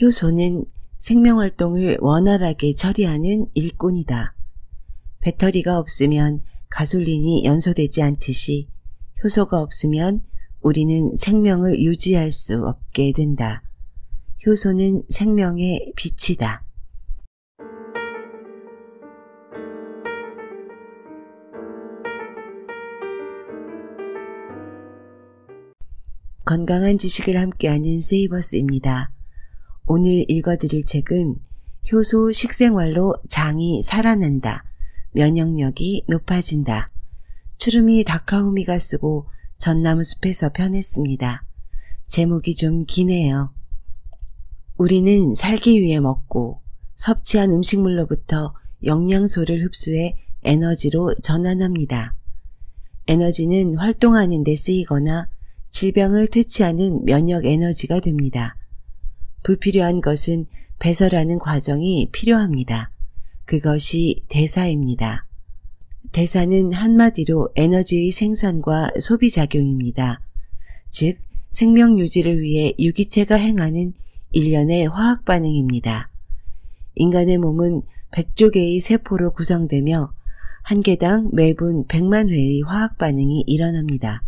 효소는 생명활동을 원활하게 처리하는 일꾼이다. 배터리가 없으면 가솔린이 연소되지 않듯이 효소가 없으면 우리는 생명을 유지할 수 없게 된다. 효소는 생명의 빛이다. 건강한 지식을 함께하는 세이버스입니다. 오늘 읽어드릴 책은 효소 식생활로 장이 살아난다. 면역력이 높아진다. 추루미 다카후미가 쓰고 전나무숲에서 펴냈습니다. 제목이 좀 기네요. 우리는 살기 위해 먹고 섭취한 음식물로부터 영양소를 흡수해 에너지로 전환합니다. 에너지는 활동하는 데 쓰이거나 질병을 퇴치하는 면역 에너지가 됩니다. 불필요한 것은 배설하는 과정이 필요합니다. 그것이 대사입니다. 대사는 한마디로 에너지의 생산과 소비작용입니다. 즉 생명 유지를 위해 유기체가 행하는 일련의 화학 반응입니다. 인간의 몸은 100조 개의 세포로 구성되며 한 개당 매분 100만 회의 화학 반응이 일어납니다.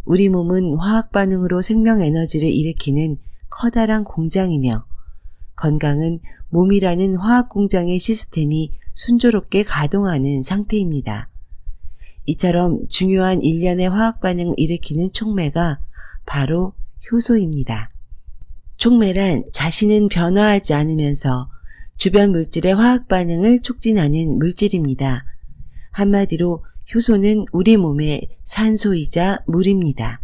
우리 몸은 화학 반응으로 생명 에너지를 일으키는 커다란 공장이며 건강은 몸이라는 화학 공장의 시스템이 순조롭게 가동하는 상태입니다. 이처럼 중요한 일련의 화학 반응을 일으키는 촉매가 바로 효소입니다. 촉매란 자신은 변화하지 않으면서 주변 물질의 화학 반응을 촉진하는 물질입니다. 한마디로 효소는 우리 몸의 산소이자 물입니다.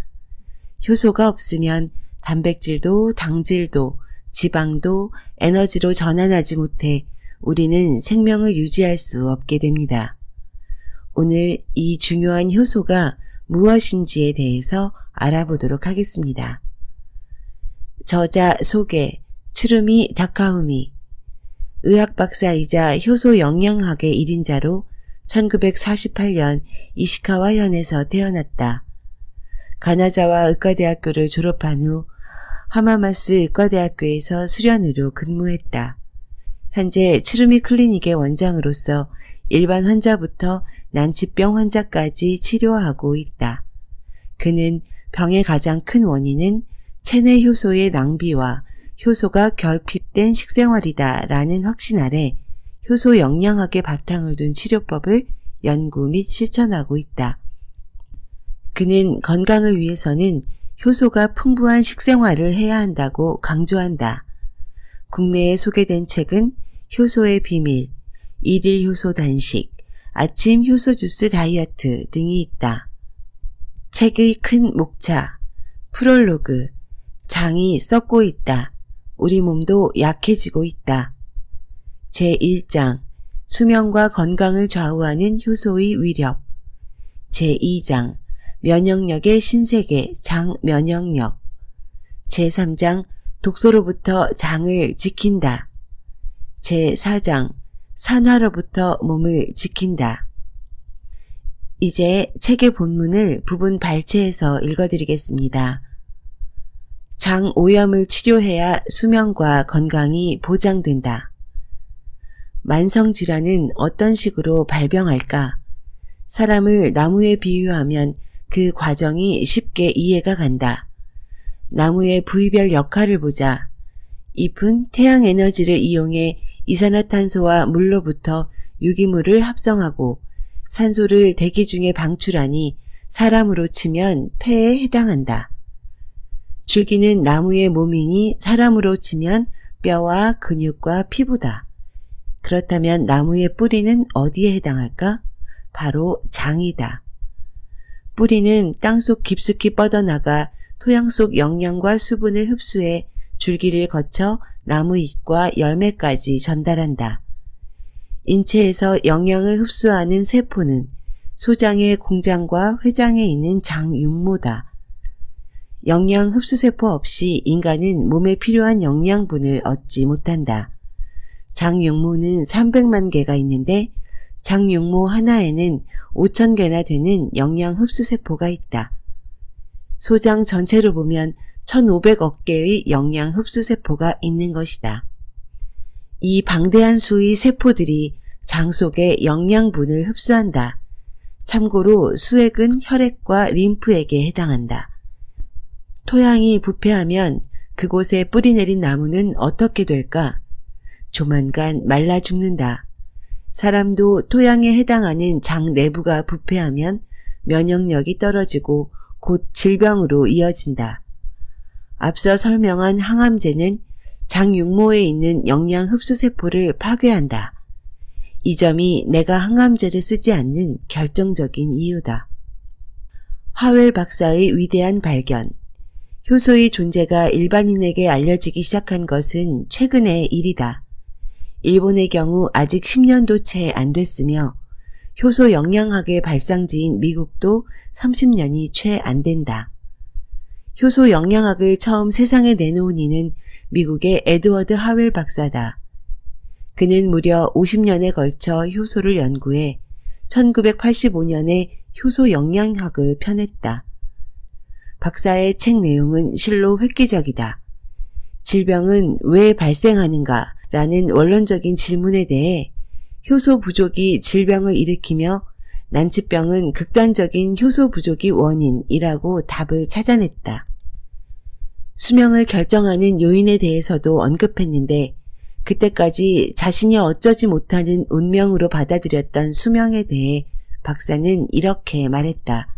효소가 없으면 단백질도 당질도 지방도 에너지로 전환하지 못해 우리는 생명을 유지할 수 없게 됩니다. 오늘 이 중요한 효소가 무엇인지에 대해서 알아보도록 하겠습니다. 저자 소개 추루미 다카후미 의학 박사이자 효소 영양학의 1인자로 1948년 이시카와현에서 태어났다. 가나자와 의과대학교를 졸업한 후 하마마스 의과대학교에서 수련으로 근무했다. 현재 추루미 클리닉의 원장으로서 일반 환자부터 난치병 환자까지 치료하고 있다. 그는 병의 가장 큰 원인은 체내 효소의 낭비와 효소가 결핍된 식생활이다 라는 확신 아래 효소 영양학의 바탕을 둔 치료법을 연구 및 실천하고 있다. 그는 건강을 위해서는 효소가 풍부한 식생활을 해야 한다고 강조한다. 국내에 소개된 책은 효소의 비밀, 일일 효소 단식, 아침 효소 주스 다이어트 등이 있다. 책의 큰 목차, 프롤로그, 장이 썩고 있다. 우리 몸도 약해지고 있다. 제1장, 수면과 건강을 좌우하는 효소의 위력. 제2장, 면역력의 신세계 장 면역력. 제3장, 독소로부터 장을 지킨다. 제4장, 산화로부터 몸을 지킨다. 이제 책의 본문을 부분 발췌해서 읽어드리겠습니다. 장 오염을 치료해야 수면과 건강이 보장된다. 만성질환은 어떤 식으로 발병할까? 사람을 나무에 비유하면 그 과정이 쉽게 이해가 간다. 나무의 부위별 역할을 보자. 잎은 태양 에너지를 이용해 이산화탄소와 물로부터 유기물을 합성하고 산소를 대기 중에 방출하니 사람으로 치면 폐에 해당한다. 줄기는 나무의 몸이니 사람으로 치면 뼈와 근육과 피부다. 그렇다면 나무의 뿌리는 어디에 해당할까? 바로 장이다. 뿌리는 땅속 깊숙이 뻗어나가 토양 속 영양과 수분을 흡수해 줄기를 거쳐 나무 잎과 열매까지 전달한다. 인체에서 영양을 흡수하는 세포는 소장의 공장과 회장에 있는 장육모다. 영양 흡수세포 없이 인간은 몸에 필요한 영양분을 얻지 못한다. 장육모는 300만 개가 있는데 장육모 하나에는 5,000개나 되는 영양 흡수세포가 있다. 소장 전체로 보면 1500억 개의 영양 흡수세포가 있는 것이다. 이 방대한 수의 세포들이 장 속의 영양분을 흡수한다. 참고로 수액은 혈액과 림프액에 해당한다. 토양이 부패하면 그곳에 뿌리내린 나무는 어떻게 될까? 조만간 말라 죽는다. 사람도 토양에 해당하는 장 내부가 부패하면 면역력이 떨어지고 곧 질병으로 이어진다. 앞서 설명한 항암제는 장 육모에 있는 영양 흡수세포를 파괴한다. 이 점이 내가 항암제를 쓰지 않는 결정적인 이유다. 하웰 박사의 위대한 발견. 효소의 존재가 일반인에게 알려지기 시작한 것은 최근의 일이다. 일본의 경우 아직 10년도 채 안 됐으며 효소 영양학의 발상지인 미국도 30년이 채 안 된다. 효소 영양학을 처음 세상에 내놓은 이는 미국의 에드워드 하웰 박사다. 그는 무려 50년에 걸쳐 효소를 연구해 1985년에 효소 영양학을 펴냈다. 박사의 책 내용은 실로 획기적이다. 질병은 왜 발생하는가? 라는 원론적인 질문에 대해 효소 부족이 질병을 일으키며 난치병은 극단적인 효소 부족이 원인이라고 답을 찾아냈다. 수명을 결정하는 요인에 대해서도 언급했는데 그때까지 자신이 어쩌지 못하는 운명으로 받아들였던 수명에 대해 박사는 이렇게 말했다.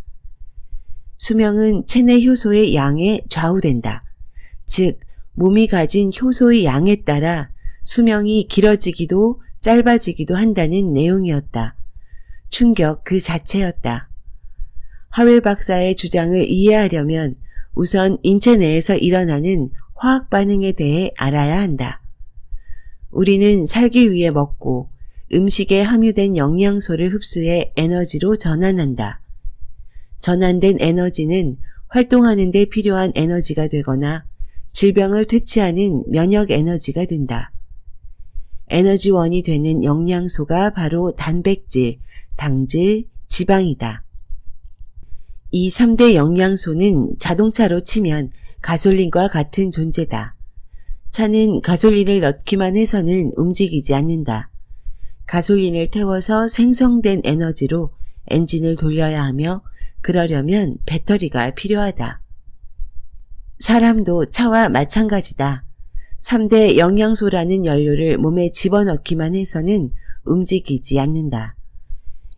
수명은 체내 효소의 양에 좌우된다. 즉 몸이 가진 효소의 양에 따라 수명이 길어지기도 짧아지기도 한다는 내용이었다. 충격 그 자체였다. 하웰 박사의 주장을 이해하려면 우선 인체 내에서 일어나는 화학 반응에 대해 알아야 한다. 우리는 살기 위해 먹고 음식에 함유된 영양소를 흡수해 에너지로 전환한다. 전환된 에너지는 활동하는 데 필요한 에너지가 되거나 질병을 퇴치하는 면역 에너지가 된다. 에너지원이 되는 영양소가 바로 단백질, 당질, 지방이다. 이 3대 영양소는 자동차로 치면 가솔린과 같은 존재다. 차는 가솔린을 넣기만 해서는 움직이지 않는다. 가솔린을 태워서 생성된 에너지로 엔진을 돌려야 하며 그러려면 배터리가 필요하다. 사람도 차와 마찬가지다. 3대 영양소라는 연료를 몸에 집어넣기만 해서는 움직이지 않는다.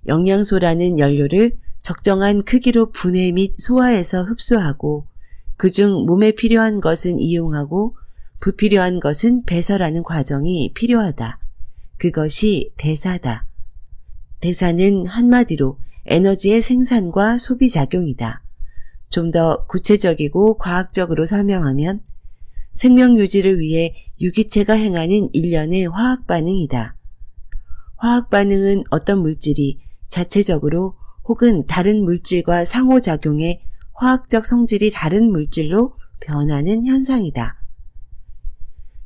영양소라는 연료를 적정한 크기로 분해 및 소화해서 흡수하고 그중 몸에 필요한 것은 이용하고 불필요한 것은 배설하는 과정이 필요하다. 그것이 대사다. 대사는 한마디로 에너지의 생산과 소비 작용이다. 좀 더 구체적이고 과학적으로 설명하면 생명 유지를 위해 유기체가 행하는 일련의 화학 반응이다. 화학 반응은 어떤 물질이 자체적으로 혹은 다른 물질과 상호작용해 화학적 성질이 다른 물질로 변하는 현상이다.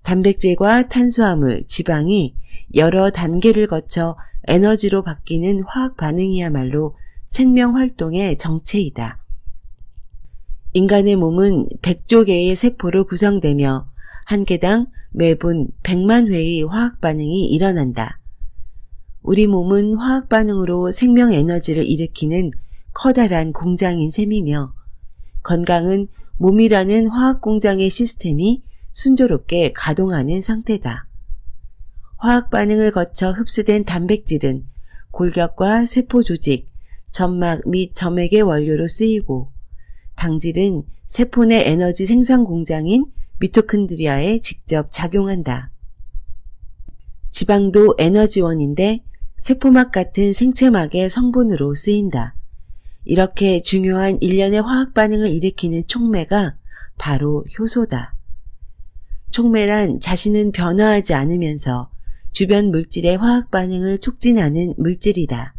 단백질과 탄수화물, 지방이 여러 단계를 거쳐 에너지로 바뀌는 화학 반응이야말로 생명활동의 정체이다. 인간의 몸은 100조 개의 세포로 구성되며 한 개당 매분 100만 회의 화학 반응이 일어난다. 우리 몸은 화학 반응으로 생명 에너지를 일으키는 커다란 공장인 셈이며 건강은 몸이라는 화학 공장의 시스템이 순조롭게 가동하는 상태다. 화학 반응을 거쳐 흡수된 단백질은 골격과 세포 조직, 점막 및 점액의 원료로 쓰이고 당질은 세포 내 에너지 생산 공장인 미토콘드리아에 직접 작용한다. 지방도 에너지원인데 세포막 같은 생체막의 성분으로 쓰인다. 이렇게 중요한 일련의 화학 반응을 일으키는 촉매가 바로 효소다. 촉매란 자신은 변화하지 않으면서 주변 물질의 화학 반응을 촉진하는 물질이다.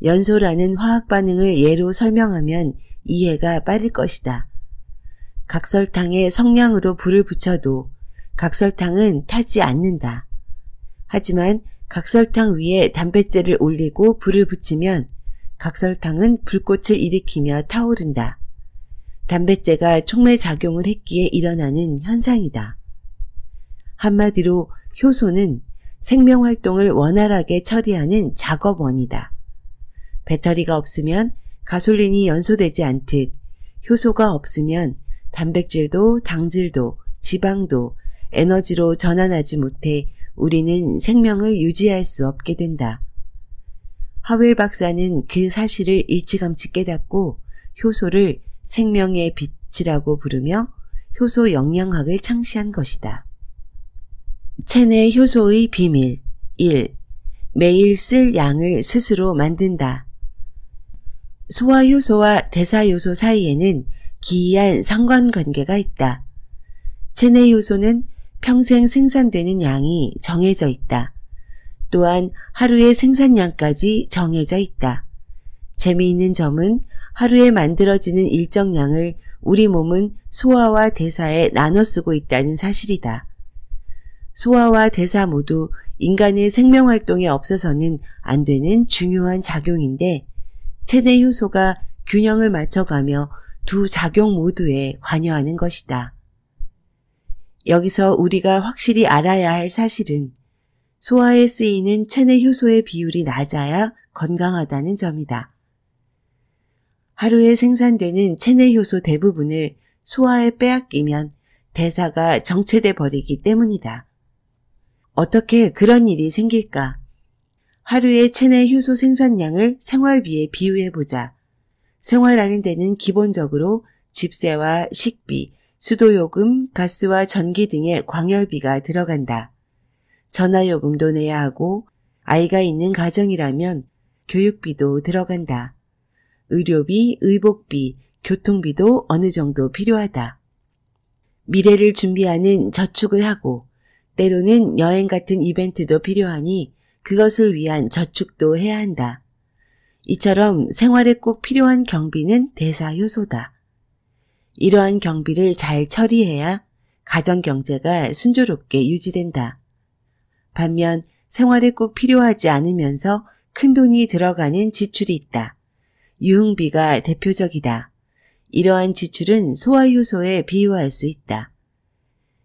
연소라는 화학 반응을 예로 설명하면 이해가 빠를 것이다. 각설탕에 성냥으로 불을 붙여도 각설탕은 타지 않는다. 하지만 각설탕 위에 단백질을 올리고 불을 붙이면 각설탕은 불꽃을 일으키며 타오른다. 단백제가 촉매 작용을 했기에 일어나는 현상이다. 한마디로 효소는 생명활동을 원활하게 처리하는 작업원이다. 배터리가 없으면 가솔린이 연소되지 않듯 효소가 없으면 단백질도 당질도 지방도 에너지로 전환하지 못해 우리는 생명을 유지할 수 없게 된다. 하웰 박사는 그 사실을 일찌감치 깨닫고 효소를 생명의 빛이라고 부르며 효소 영양학을 창시한 것이다. 체내 효소의 비밀 1. 매일 쓸 양을 스스로 만든다. 소화효소와 대사효소 사이에는 기이한 상관관계가 있다. 체내 효소는 평생 생산되는 양이 정해져 있다. 또한 하루의 생산량까지 정해져 있다. 재미있는 점은 하루에 만들어지는 일정 양을 우리 몸은 소화와 대사에 나눠 쓰고 있다는 사실이다. 소화와 대사 모두 인간의 생명활동에 없어서는 안 되는 중요한 작용인데 체내 효소가 균형을 맞춰가며 두 작용 모두에 관여하는 것이다. 여기서 우리가 확실히 알아야 할 사실은 소화에 쓰이는 체내 효소의 비율이 낮아야 건강하다는 점이다. 하루에 생산되는 체내 효소 대부분을 소화에 빼앗기면 대사가 정체돼 버리기 때문이다. 어떻게 그런 일이 생길까? 하루의 체내 효소 생산량을 생활비에 비유해보자. 생활하는 데는 기본적으로 집세와 식비, 수도요금, 가스와 전기 등의 광열비가 들어간다. 전화요금도 내야 하고 아이가 있는 가정이라면 교육비도 들어간다. 의료비, 의복비, 교통비도 어느 정도 필요하다. 미래를 준비하는 저축을 하고 때로는 여행 같은 이벤트도 필요하니 그것을 위한 저축도 해야 한다. 이처럼 생활에 꼭 필요한 경비는 대사효소다. 이러한 경비를 잘 처리해야 가정경제가 순조롭게 유지된다. 반면 생활에 꼭 필요하지 않으면서 큰돈이 들어가는 지출이 있다. 유흥비가 대표적이다. 이러한 지출은 소화효소에 비유할 수 있다.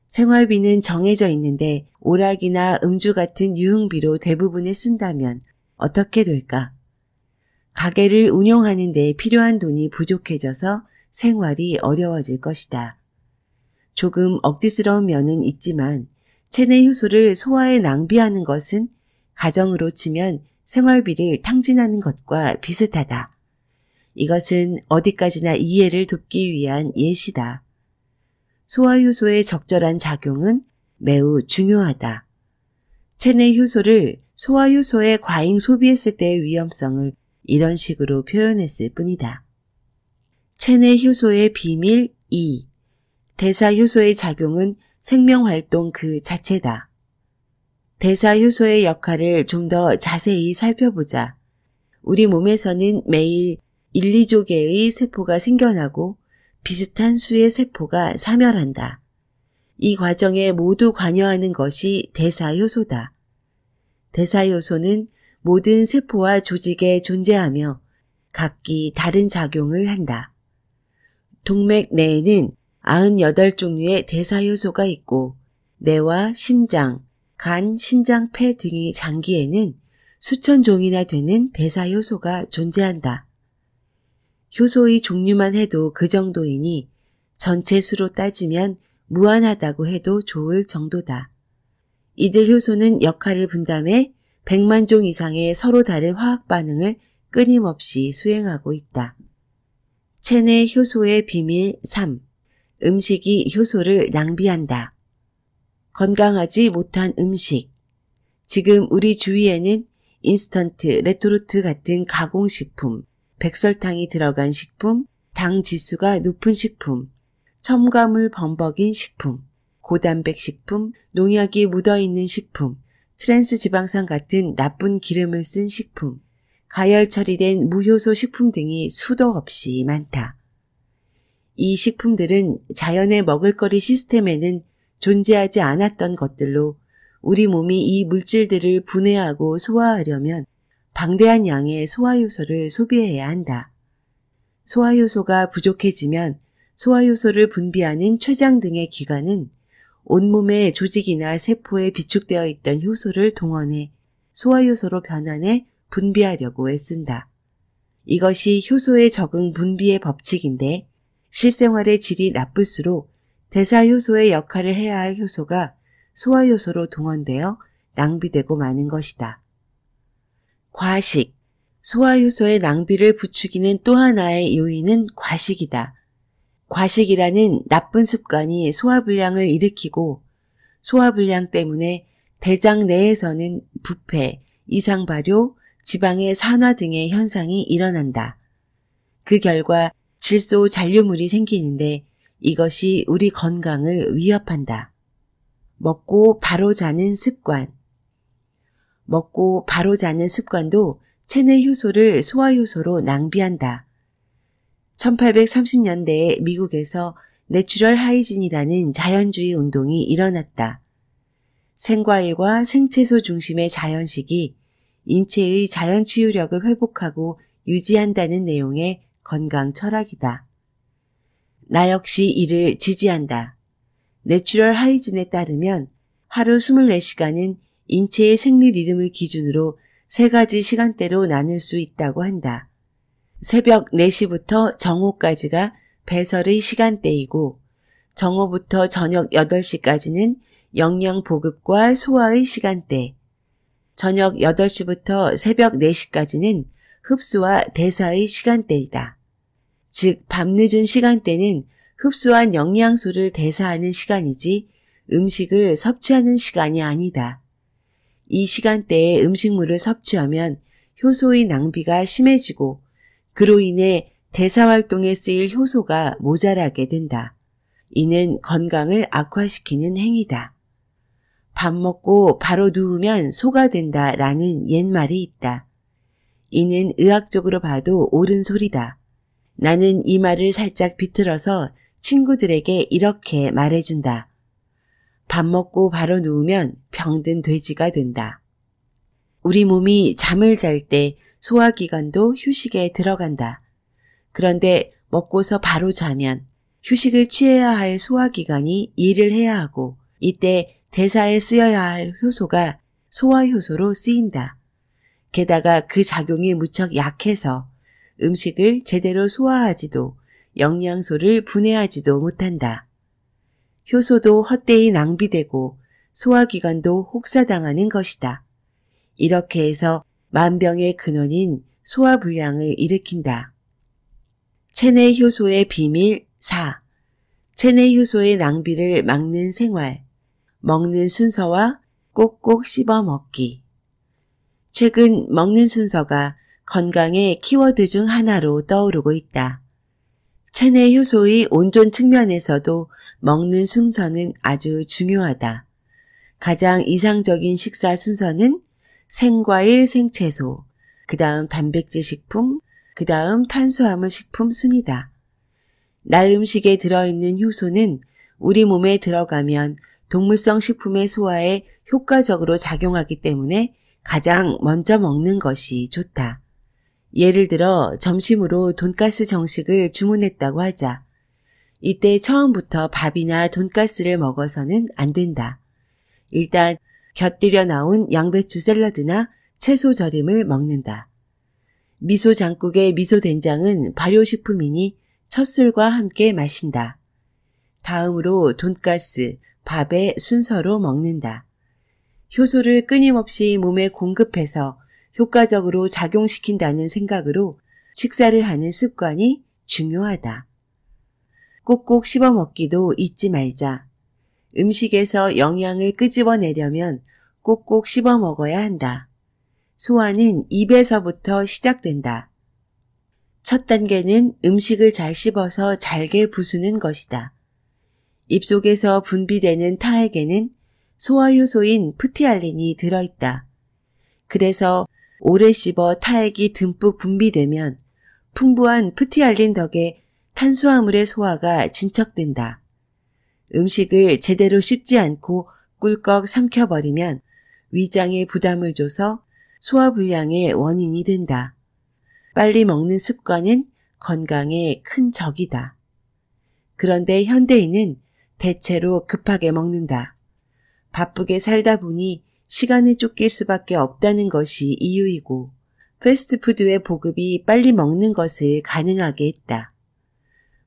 생활비는 정해져 있는데 오락이나 음주 같은 유흥비로 대부분을 쓴다면 어떻게 될까? 가게를 운영하는 데 필요한 돈이 부족해져서 생활이 어려워질 것이다. 조금 억지스러운 면은 있지만 체내 효소를 소화에 낭비하는 것은 가정으로 치면 생활비를 탕진하는 것과 비슷하다. 이것은 어디까지나 이해를 돕기 위한 예시다. 소화효소의 적절한 작용은 매우 중요하다. 체내 효소를 소화효소에 과잉 소비했을 때의 위험성을 이런 식으로 표현했을 뿐이다. 체내 효소의 비밀 2. 대사효소의 작용은 생명활동 그 자체다. 대사효소의 역할을 좀 더 자세히 살펴보자. 우리 몸에서는 매일 1, 2조 개의 세포가 생겨나고 비슷한 수의 세포가 사멸한다. 이 과정에 모두 관여하는 것이 대사효소다. 대사효소는 모든 세포와 조직에 존재하며 각기 다른 작용을 한다. 동맥 내에는 98종류의 대사효소가 있고 뇌와 심장, 간, 신장, 폐 등의 장기에는 수천 종이나 되는 대사효소가 존재한다. 효소의 종류만 해도 그 정도이니 전체 수로 따지면 무한하다고 해도 좋을 정도다. 이들 효소는 역할을 분담해 100만 종 이상의 서로 다른 화학 반응을 끊임없이 수행하고 있다. 체내 효소의 비밀 3. 음식이 효소를 낭비한다. 건강하지 못한 음식. 지금 우리 주위에는 인스턴트, 레토르트 같은 가공식품, 백설탕이 들어간 식품, 당 지수가 높은 식품, 첨가물 범벅인 식품, 고단백 식품, 농약이 묻어있는 식품, 트랜스 지방산 같은 나쁜 기름을 쓴 식품, 가열 처리된 무효소 식품 등이 수도 없이 많다. 이 식품들은 자연의 먹을거리 시스템에는 존재하지 않았던 것들로 우리 몸이 이 물질들을 분해하고 소화하려면 방대한 양의 소화효소를 소비해야 한다. 소화효소가 부족해지면 소화효소를 분비하는 췌장 등의 기관은 온몸의 조직이나 세포에 비축되어 있던 효소를 동원해 소화효소로 변환해 분비하려고 애쓴다. 이것이 효소의 적응 분비의 법칙인데 실생활의 질이 나쁠수록 대사효소의 역할을 해야 할 효소가 소화효소로 동원되어 낭비되고 마는 것이다. 과식, 소화효소의 낭비를 부추기는 또 하나의 요인은 과식이다. 과식이라는 나쁜 습관이 소화불량을 일으키고 소화불량 때문에 대장 내에서는 부패, 이상발효, 지방의 산화 등의 현상이 일어난다. 그 결과 질소 잔류물이 생기는데 이것이 우리 건강을 위협한다. 먹고 바로 자는 습관. 먹고 바로 자는 습관도 체내 효소를 소화효소로 낭비한다. 1830년대에 미국에서 내추럴 하이진이라는 자연주의 운동이 일어났다. 생과일과 생채소 중심의 자연식이 인체의 자연치유력을 회복하고 유지한다는 내용의 건강 철학이다. 나 역시 이를 지지한다. 내추럴 하이진에 따르면 하루 24시간은 인체의 생리 리듬을 기준으로 3가지 시간대로 나눌 수 있다고 한다. 새벽 4시부터 정오까지가 배설의 시간대이고 정오부터 저녁 8시까지는 영양 보급과 소화의 시간대, 저녁 8시부터 새벽 4시까지는 흡수와 대사의 시간대이다. 즉 밤늦은 시간대는 흡수한 영양소를 대사하는 시간이지 음식을 섭취하는 시간이 아니다. 이 시간대에 음식물을 섭취하면 효소의 낭비가 심해지고 그로 인해 대사활동에 쓰일 효소가 모자라게 된다. 이는 건강을 악화시키는 행위다. 밥 먹고 바로 누우면 소가 된다라는 옛말이 있다. 이는 의학적으로 봐도 옳은 소리다. 나는 이 말을 살짝 비틀어서 친구들에게 이렇게 말해준다. 밥 먹고 바로 누우면 병든 돼지가 된다. 우리 몸이 잠을 잘 때 소화기관도 휴식에 들어간다. 그런데 먹고서 바로 자면 휴식을 취해야 할 소화기관이 일을 해야 하고 이때 대사에 쓰여야 할 효소가 소화효소로 쓰인다. 게다가 그 작용이 무척 약해서 음식을 제대로 소화하지도 영양소를 분해하지도 못한다. 효소도 헛되이 낭비되고 소화기관도 혹사당하는 것이다. 이렇게 해서 만병의 근원인 소화불량을 일으킨다. 체내 효소의 비밀 4. 체내 효소의 낭비를 막는 생활. 먹는 순서와 꼭꼭 씹어 먹기. 최근 먹는 순서가 건강의 키워드 중 하나로 떠오르고 있다. 체내 효소의 온존 측면에서도 먹는 순서는 아주 중요하다. 가장 이상적인 식사 순서는 생과일, 생채소, 그 다음 단백질 식품, 그 다음 탄수화물 식품 순이다. 날 음식에 들어있는 효소는 우리 몸에 들어가면 동물성 식품의 소화에 효과적으로 작용하기 때문에 가장 먼저 먹는 것이 좋다. 예를 들어 점심으로 돈가스 정식을 주문했다고 하자. 이때 처음부터 밥이나 돈가스를 먹어서는 안 된다. 일단 곁들여 나온 양배추 샐러드나 채소 절임을 먹는다. 미소 장국의 미소 된장은 발효식품이니 첫 술과 함께 마신다. 다음으로 돈가스, 밥에 순서로 먹는다. 효소를 끊임없이 몸에 공급해서 효과적으로 작용시킨다는 생각으로 식사를 하는 습관이 중요하다. 꼭꼭 씹어 먹기도 잊지 말자. 음식에서 영양을 끄집어내려면 꼭꼭 씹어 먹어야 한다. 소화는 입에서부터 시작된다. 첫 단계는 음식을 잘 씹어서 잘게 부수는 것이다. 입속에서 분비되는 타액에는 소화효소인 프티알린이 들어있다. 그래서 오래 씹어 타액이 듬뿍 분비되면 풍부한 프티알린 덕에 탄수화물의 소화가 진척된다. 음식을 제대로 씹지 않고 꿀꺽 삼켜버리면 위장에 부담을 줘서 소화불량의 원인이 된다. 빨리 먹는 습관은 건강에 큰 적이다. 그런데 현대인은 대체로 급하게 먹는다. 바쁘게 살다 보니 시간에 쫓길 수밖에 없다는 것이 이유이고 패스트푸드의 보급이 빨리 먹는 것을 가능하게 했다.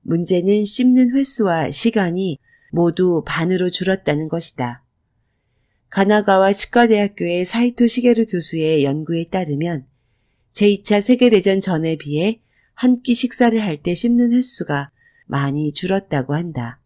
문제는 씹는 횟수와 시간이 모두 반으로 줄었다는 것이다. 가나가와 치과대학교의 사이토 시게루 교수의 연구에 따르면 제2차 세계대전 전에 비해 한 끼 식사를 할 때 씹는 횟수가 많이 줄었다고 한다.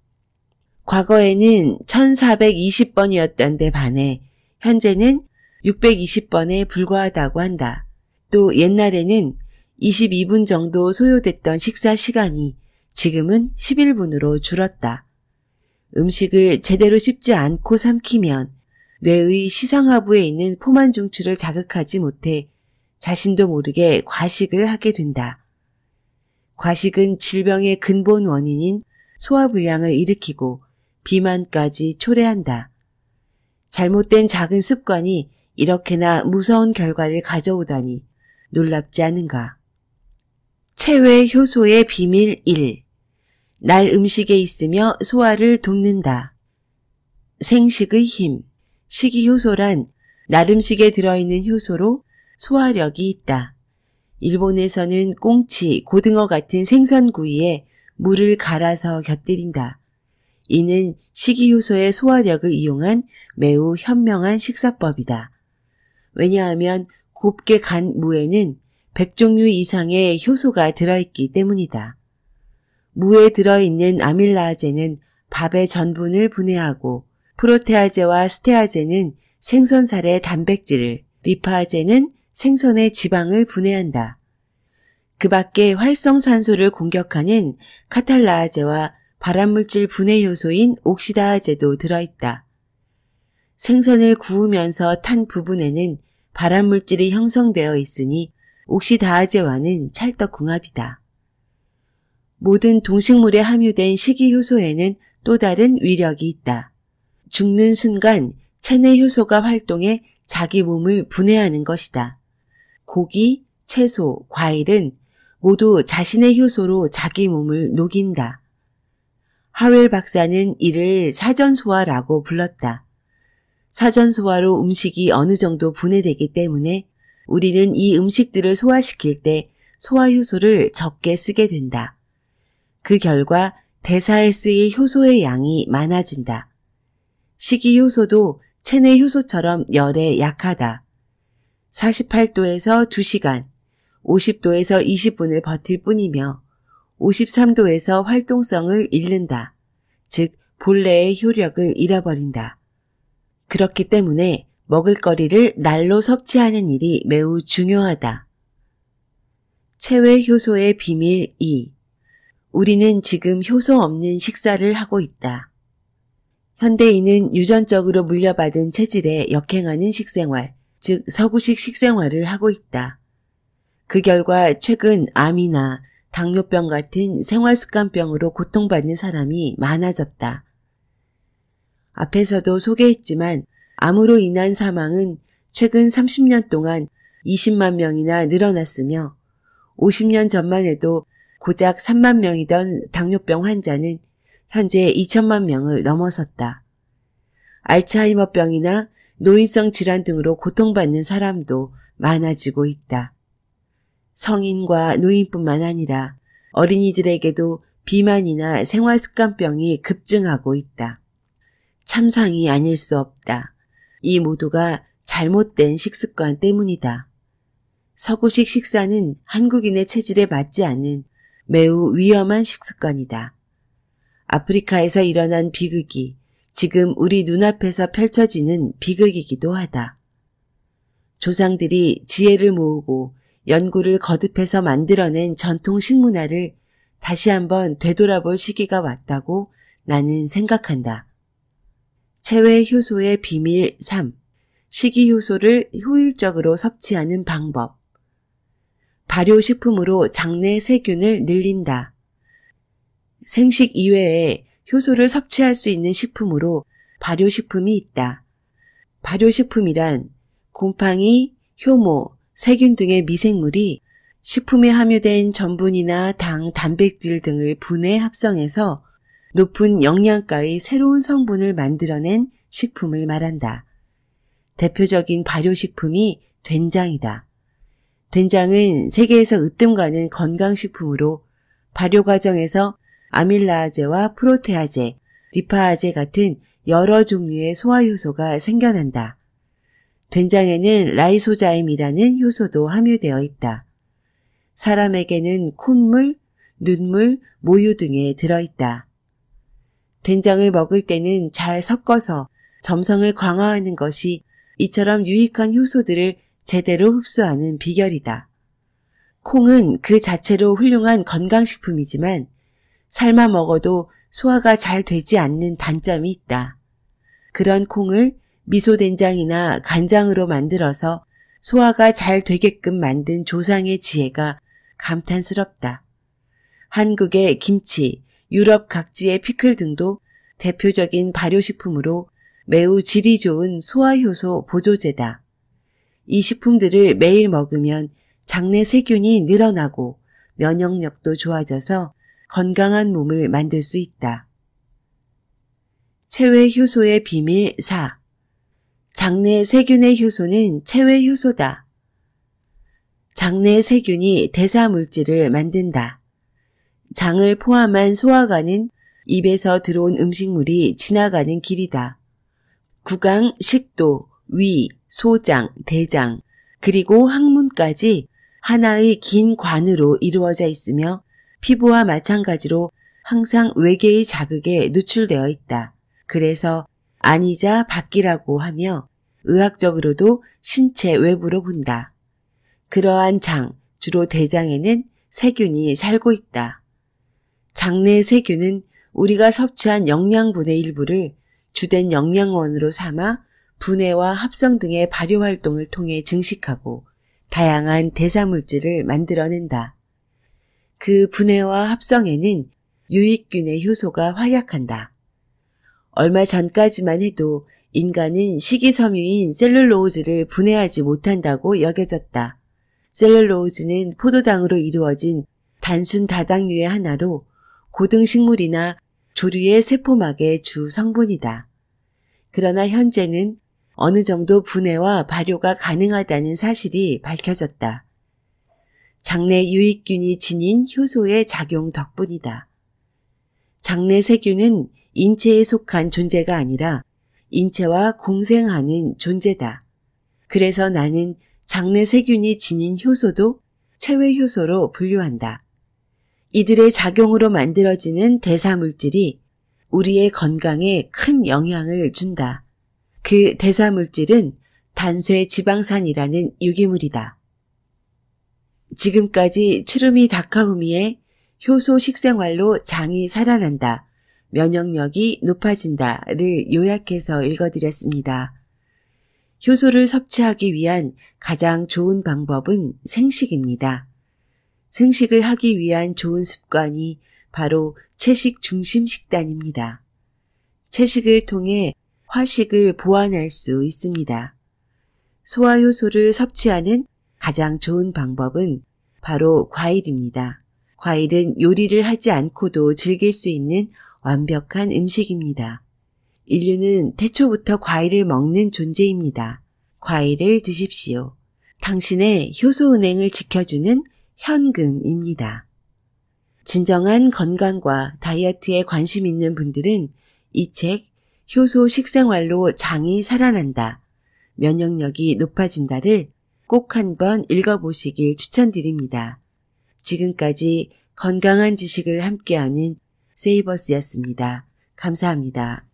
과거에는 1420번이었던 데 반해 현재는 620번에 불과하다고 한다. 또 옛날에는 22분 정도 소요됐던 식사 시간이 지금은 11분으로 줄었다. 음식을 제대로 씹지 않고 삼키면 뇌의 시상하부에 있는 포만중추를 자극하지 못해 자신도 모르게 과식을 하게 된다. 과식은 질병의 근본 원인인 소화불량을 일으키고 비만까지 초래한다. 잘못된 작은 습관이 이렇게나 무서운 결과를 가져오다니 놀랍지 않은가. 체외 효소의 비밀 1. 날 음식에 있으며 소화를 돕는다. 생식의 힘. 식이효소란 날 음식에 들어있는 효소로 소화력이 있다. 일본에서는 꽁치, 고등어 같은 생선구이에 물을 갈아서 곁들인다. 이는 식이효소의 소화력을 이용한 매우 현명한 식사법이다. 왜냐하면 곱게 간 무에는 100종류 이상의 효소가 들어있기 때문이다. 무에 들어있는 아밀라아제는 밥의 전분을 분해하고 프로테아제와 스테아제는 생선살의 단백질을, 리파아제는 생선의 지방을 분해한다. 그 밖에 활성산소를 공격하는 카탈라아제와 발암물질 분해 요소인 옥시다아제도 들어있다. 생선을 구우면서 탄 부분에는 발암물질이 형성되어 있으니 옥시다아제와는 찰떡궁합이다. 모든 동식물에 함유된 식이효소에는 또 다른 위력이 있다. 죽는 순간 체내 효소가 활동해 자기 몸을 분해하는 것이다. 고기, 채소, 과일은 모두 자신의 효소로 자기 몸을 녹인다. 하웰 박사는 이를 사전소화라고 불렀다. 사전소화로 음식이 어느 정도 분해되기 때문에 우리는 이 음식들을 소화시킬 때 소화효소를 적게 쓰게 된다. 그 결과 대사에 쓰일 효소의 양이 많아진다. 식이효소도 체내 효소처럼 열에 약하다. 48도에서 2시간, 50도에서 20분을 버틸 뿐이며 53도에서 활동성을 잃는다. 즉 본래의 효력을 잃어버린다. 그렇기 때문에 먹을거리를 날로 섭취하는 일이 매우 중요하다. 체외 효소의 비밀 2. 우리는 지금 효소 없는 식사를 하고 있다. 현대인은 유전적으로 물려받은 체질에 역행하는 식생활, 즉 서구식 식생활을 하고 있다. 그 결과 최근 암이나 당뇨병 같은 생활습관병으로 고통받는 사람이 많아졌다. 앞에서도 소개했지만 암으로 인한 사망은 최근 30년 동안 20만 명이나 늘어났으며 50년 전만 해도 고작 3만 명이던 당뇨병 환자는 현재 2천만 명을 넘어섰다. 알츠하이머병이나 노인성 질환 등으로 고통받는 사람도 많아지고 있다. 성인과 노인뿐만 아니라 어린이들에게도 비만이나 생활습관병이 급증하고 있다. 참상이 아닐 수 없다. 이 모두가 잘못된 식습관 때문이다. 서구식 식사는 한국인의 체질에 맞지 않는 매우 위험한 식습관이다. 아프리카에서 일어난 비극이 지금 우리 눈앞에서 펼쳐지는 비극이기도 하다. 조상들이 지혜를 모으고 연구를 거듭해서 만들어낸 전통 식문화를 다시 한번 되돌아볼 시기가 왔다고 나는 생각한다. 체외 효소의 비밀 3. 식이효소를 효율적으로 섭취하는 방법. 발효식품으로 장내 세균을 늘린다. 생식 이외에 효소를 섭취할 수 있는 식품으로 발효식품이 있다. 발효식품이란 곰팡이, 효모, 세균 등의 미생물이 식품에 함유된 전분이나 당, 단백질 등을 분해 합성해서 높은 영양가의 새로운 성분을 만들어낸 식품을 말한다. 대표적인 발효식품이 된장이다. 된장은 세계에서 으뜸가는 건강식품으로 발효 과정에서 아밀라아제와 프로테아제, 리파아제 같은 여러 종류의 소화효소가 생겨난다. 된장에는 라이소자임이라는 효소도 함유되어 있다. 사람에게는 콧물, 눈물, 모유 등에 들어있다. 된장을 먹을 때는 잘 섞어서 점성을 강화하는 것이 이처럼 유익한 효소들을 제대로 흡수하는 비결이다. 콩은 그 자체로 훌륭한 건강식품이지만 삶아 먹어도 소화가 잘 되지 않는 단점이 있다. 그런 콩을 미소된장이나 간장으로 만들어서 소화가 잘 되게끔 만든 조상의 지혜가 감탄스럽다. 한국의 김치, 유럽 각지의 피클 등도 대표적인 발효식품으로 매우 질이 좋은 소화효소 보조제다. 이 식품들을 매일 먹으면 장내 세균이 늘어나고 면역력도 좋아져서 건강한 몸을 만들 수 있다. 체외 효소의 비밀 4. 장내 세균의 효소는 체외 효소다. 장내 세균이 대사물질을 만든다. 장을 포함한 소화관은 입에서 들어온 음식물이 지나가는 길이다. 구강, 식도, 위, 소장, 대장, 그리고 항문까지 하나의 긴 관으로 이루어져 있으며 피부와 마찬가지로 항상 외계의 자극에 노출되어 있다. 그래서 안이자 밖이라고 하며 의학적으로도 신체 외부로 본다. 그러한 장, 주로 대장에는 세균이 살고 있다. 장내 세균은 우리가 섭취한 영양분의 일부를 주된 영양원으로 삼아 분해와 합성 등의 발효 활동을 통해 증식하고 다양한 대사물질을 만들어낸다. 그 분해와 합성에는 유익균의 효소가 활약한다. 얼마 전까지만 해도 인간은 식이섬유인 셀룰로즈를 분해하지 못한다고 여겨졌다. 셀룰로즈는 포도당으로 이루어진 단순 다당류의 하나로 고등식물이나 조류의 세포막의 주 성분이다. 그러나 현재는 어느 정도 분해와 발효가 가능하다는 사실이 밝혀졌다. 장내 유익균이 지닌 효소의 작용 덕분이다. 장내 세균은 인체에 속한 존재가 아니라 인체와 공생하는 존재다. 그래서 나는 장내 세균이 지닌 효소도 체외 효소로 분류한다. 이들의 작용으로 만들어지는 대사물질이 우리의 건강에 큰 영향을 준다. 그 대사물질은 단쇄 지방산이라는 유기물이다. 지금까지 추루미 다카후미의 효소 식생활로 장이 살아난다, 면역력이 높아진다를 요약해서 읽어드렸습니다. 효소를 섭취하기 위한 가장 좋은 방법은 생식입니다. 생식을 하기 위한 좋은 습관이 바로 채식 중심 식단입니다. 채식을 통해 화식을 보완할 수 있습니다. 소화효소를 섭취하는 가장 좋은 방법은 바로 과일입니다. 과일은 요리를 하지 않고도 즐길 수 있는 완벽한 음식입니다. 인류는 태초부터 과일을 먹는 존재입니다. 과일을 드십시오. 당신의 효소은행을 지켜주는 현금입니다. 진정한 건강과 다이어트에 관심 있는 분들은 이 책 효소 식생활로 장이 살아난다, 면역력이 높아진다를 꼭 한번 읽어보시길 추천드립니다. 지금까지 건강한 지식을 함께하는 세이버스였습니다. 감사합니다.